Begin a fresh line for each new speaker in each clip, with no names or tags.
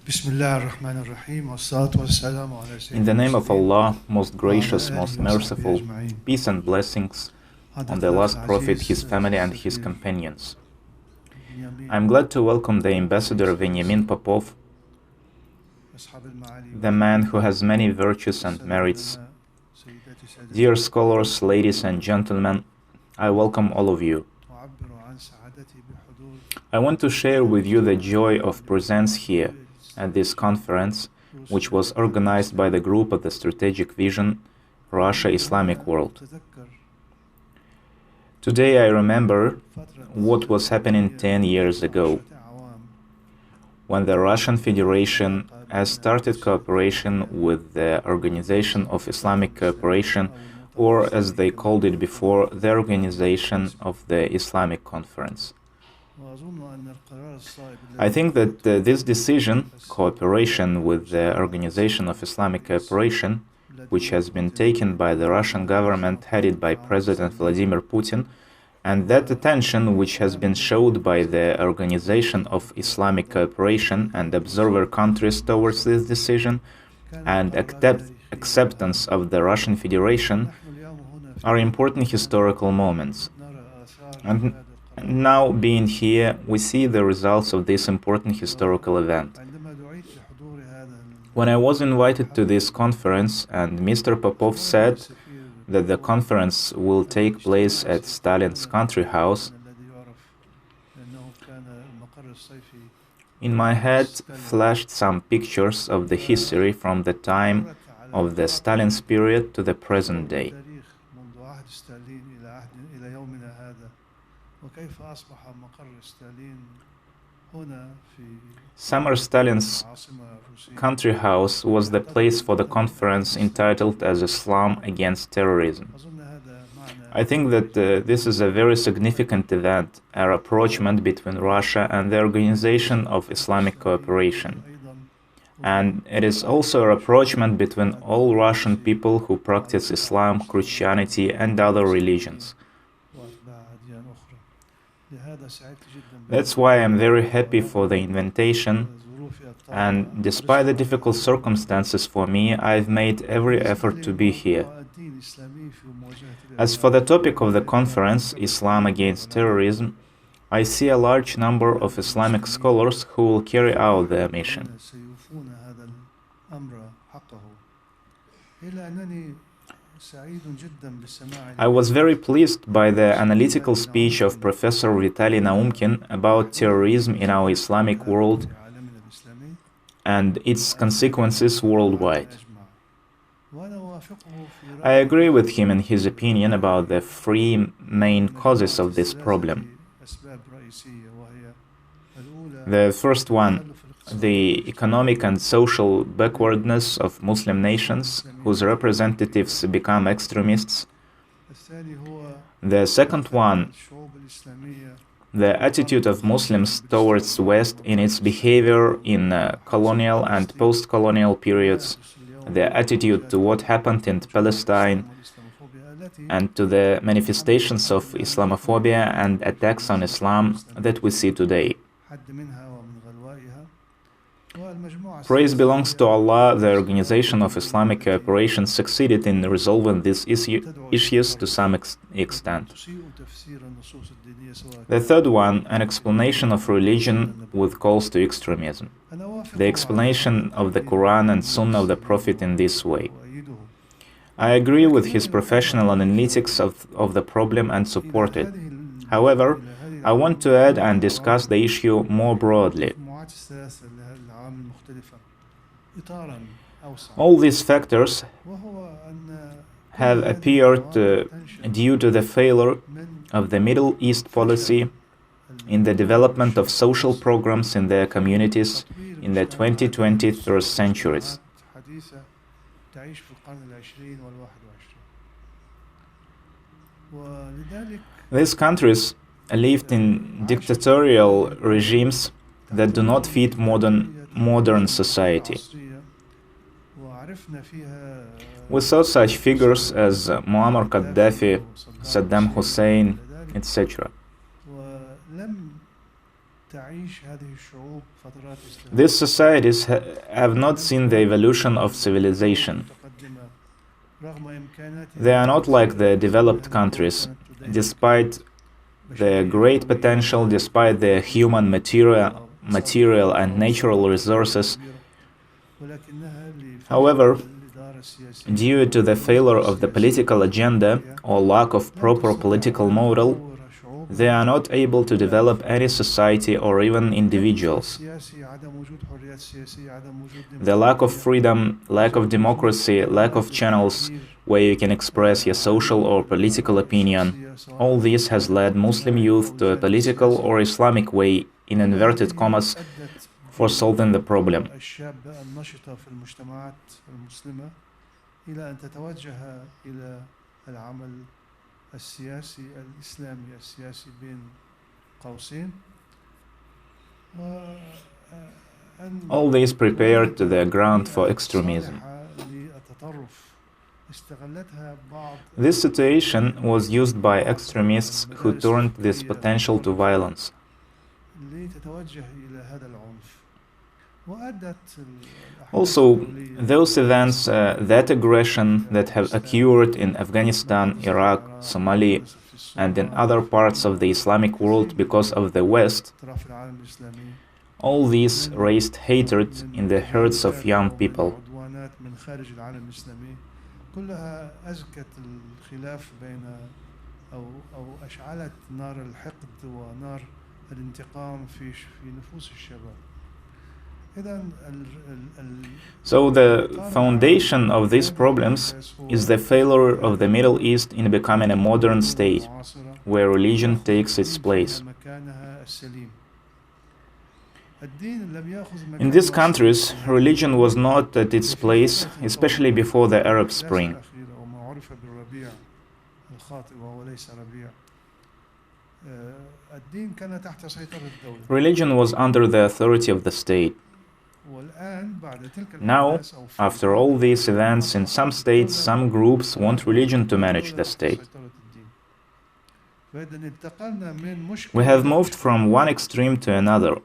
In
the name of Allah, most gracious, most merciful, peace and blessings on the last Prophet, his family and his companions. I am glad to welcome the Ambassador Veniamin Popov, the man who has many virtues and merits. Dear scholars, ladies and gentlemen, I welcome all of you. I want to share with you the joy of presence here at this conference, which was organized by the group of the Strategic Vision, Russia-Islamic World. Today I remember what was happening 10 years ago, when the Russian Federation has started cooperation with the Organisation of Islamic Cooperation, or as they called it before, the Organisation of the Islamic Conference. I think that this decision, cooperation with the Organisation of Islamic Cooperation, which has been taken by the Russian government headed by President Vladimir Putin, and that attention which has been showed by the Organisation of Islamic Cooperation and observer countries towards this decision, and acceptance of the Russian Federation, are important historical moments. And now, being here, we see the results of this important historical event. When I was invited to this conference and Mr. Popov said that the conference will take place at Stalin's country house, in my head flashed some pictures of the history from the time of the Stalin's period to the present day. Summer Stalin's country house was the place for the conference entitled as Islam against Terrorism. I think that this is a very significant event, a rapprochement between Russia and the Organisation of Islamic Cooperation. And it is also a rapprochement between all Russian people who practice Islam, Christianity and other religions. That's why I'm very happy for the invitation, and despite the difficult circumstances for me, I've made every effort to be here. As for the topic of the conference, Islam against Terrorism, I see a large number of Islamic scholars who will carry out their mission. I was very pleased by the analytical speech of Professor Vitaly Naumkin about terrorism in our Islamic world and its consequences worldwide. I agree with him in his opinion about the three main causes of this problem. The first one, the economic and social backwardness of Muslim nations, whose representatives become extremists. The second one, the attitude of Muslims towards the West in its behavior in colonial and post-colonial periods, the attitude to what happened in Palestine, and to the manifestations of Islamophobia and attacks on Islam that we see today. Praise belongs to Allah. The Organisation of Islamic Cooperation succeeded in resolving these issues to some extent. The third one, an explanation of religion with calls to extremism. The explanation of the Quran and Sunnah of the Prophet in this way. I agree with his professional analytics of the problem and support it. However, I want to add and discuss the issue more broadly. All these factors have appeared due to the failure of the Middle East policy in the development of social programs in their communities in the 20th centuries. These countries lived in dictatorial regimes that do not fit modern society. We saw such figures as Muammar Gaddafi, Saddam Hussein, etc. These societies have not seen the evolution of civilization. They are not like the developed countries, despite the great potential, despite their human material and natural resources. However, due to the failure of the political agenda or lack of proper political model, they are not able to develop any society or even individuals. The lack of freedom, lack of democracy, lack of channels where you can express your social or political opinion, all this has led Muslim youth to a political or Islamic way, in inverted commas, for solving the problem. All this prepared the ground for extremism. This situation was used by extremists who turned this potential to violence. Also, those events, that aggression that have occurred in Afghanistan, Iraq, Somalia, and in other parts of the Islamic world because of the West, all these raised hatred in the hearts of young people. So the foundation of these problems is the failure of the Middle East in becoming a modern state, where religion takes its place. In these countries, religion was not at its place, especially before the Arab Spring. Religion was under the authority of the state. Now, after all these events, in some states, some groups want religion to manage the state. We have moved from one extreme to another.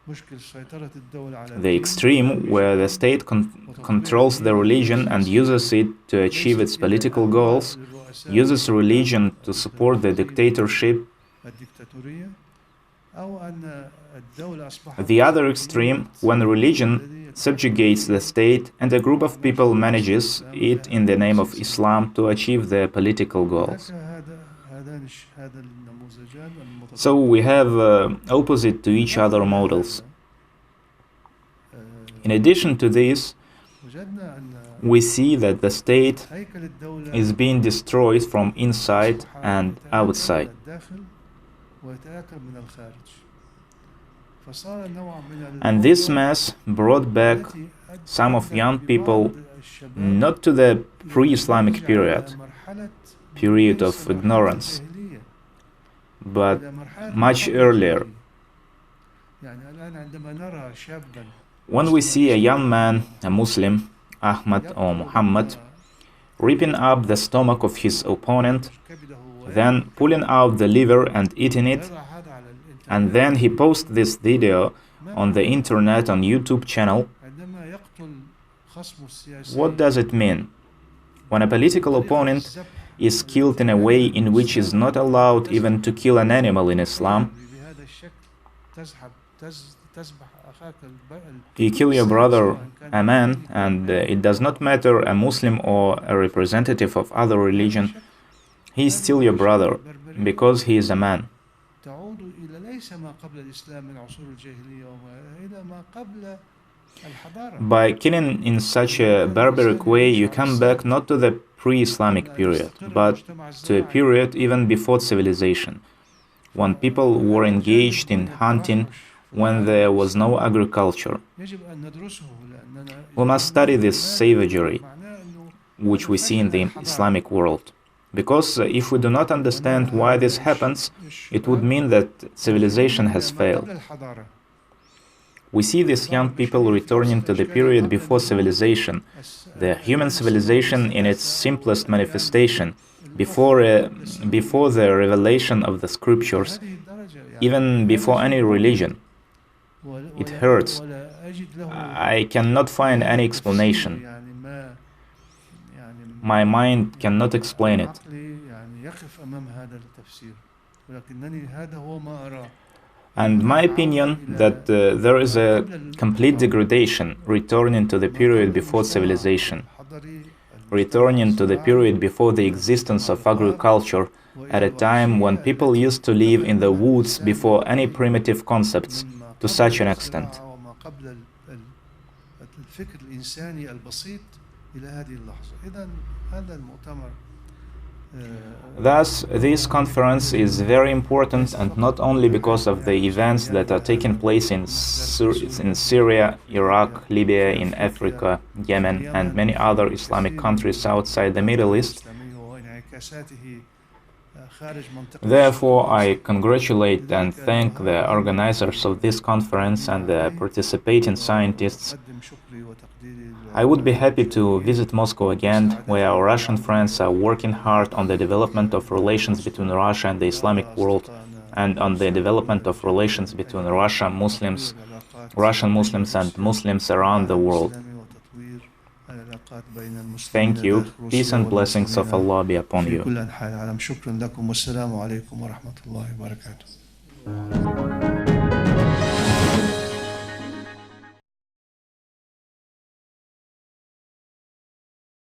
The extreme where the state controls the religion and uses it to achieve its political goals, uses religion to support the dictatorship. The other extreme, when religion subjugates the state and a group of people manages it in the name of Islam to achieve their political goals. So we have opposite to each other models. In addition to this, we see that the state is being destroyed from inside and outside. And this mess brought back some of young people not to the pre-Islamic period of ignorance, but much earlier. When we see a young man, a Muslim, Ahmad or Muhammad, ripping up the stomach of his opponent, then pulling out the liver and eating it, and then he posts this video on the internet, on YouTube channel, what does it mean? When a political opponent is killed in a way in which is not allowed even to kill an animal in Islam, you kill your brother, a man, and it does not matter a Muslim or a representative of other religion, he is still your brother, because he is a man. By killing in such a barbaric way, you come back not to the pre-Islamic period, but to a period even before civilization, when people were engaged in hunting, when there was no agriculture. We must study this savagery, which we see in the Islamic world. Because if we do not understand why this happens, it would mean that civilization has failed. We see these young people returning to the period before civilization, the human civilization in its simplest manifestation, before the revelation of the scriptures, even before any religion. It hurts. I cannot find any explanation. My mind cannot explain it. And my opinion that there is a complete degradation, returning to the period before civilization, returning to the period before the existence of agriculture, at a time when people used to live in the woods before any primitive concepts, to such an extent. Thus, this conference is very important, and not only because of the events that are taking place in Syria, Iraq, Libya, in Africa, Yemen, and many other Islamic countries outside the Middle East. Therefore, I congratulate and thank the organizers of this conference and the participating scientists. I would be happy to visit Moscow again, where our Russian friends are working hard on the development of relations between Russia and the Islamic world, and on the development of relations between Russian Muslims and Muslims around the world. Thank you. Peace and blessings of Allah be upon you.